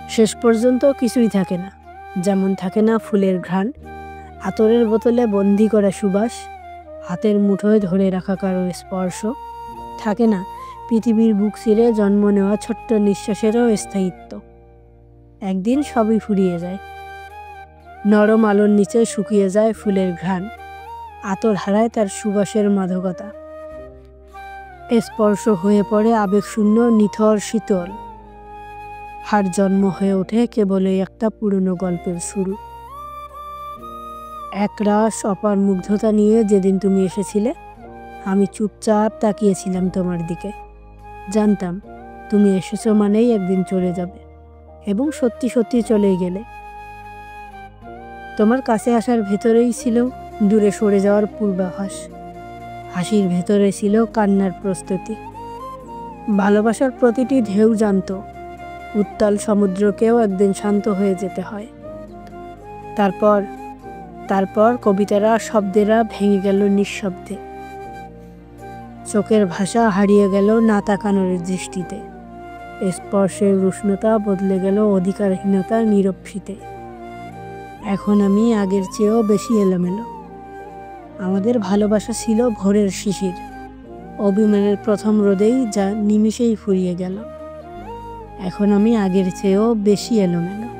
শেষ পর্যন্ত কিছুই থাকে না, যেমন থাকে না ফুলের ঘ্রাণ, আতরের বোতলে বন্দি করা সুবাস, হাতের মুঠোয় ধরে রাখা কারো স্পর্শ, থাকে না পৃথিবীর বুক চিরে জন্ম নেওয়া ছোট্ট নিঃশ্বাসেরও স্থায়িত্ব। একদিন সবই ফুরিয়ে যায়, নরম আলোর নিচে শুকিয়ে যায় ফুলের ঘ্রাণ, আতর হারায় তার সুবাসের মাদকতা, স্পর্শ হয়ে পড়ে আবেগশূন্য নিথর শীতল, আর জন্ম হয়ে ওঠে কেবলই একটা পুরনো গল্পের শুরু। একরাশ অপার মুগ্ধতা নিয়ে যেদিন তুমি এসেছিলে, আমি চুপচাপ তাকিয়েছিলাম তোমার দিকে। জানতাম তুমি এসেছো মানেই একদিন চলে যাবে, এবং সত্যি সত্যি চলেই গেলে। তোমার কাছে আসার ভেতরেই ছিল দূরে সরে যাওয়ার পূর্বাভাস, হাসির ভেতরে ছিল কান্নার প্রস্তুতি। ভালোবাসার প্রতিটি ঢেউ জানতো উত্তাল সমুদ্রকেও একদিন শান্ত হয়ে যেতে হয়। তারপর তারপর কবিতারা শব্দেরা ভেঙে গেল নিঃশব্দে, চোখের ভাষা হারিয়ে গেল না তাকানোর দৃষ্টিতে, স্পর্শের উষ্ণতা বদলে গেল অধিকারহীনতার নীরব-শীতে। এখন আমি আগের চেয়েও বেশি এলোমেলো। আমাদের ভালোবাসা ছিল ভোরের শিশির, অভিমানের প্রথম রোদেই যা নিমিষেই ফুরিয়ে গেল। এখন আমি আগের চেয়েও বেশি এলোমেলো।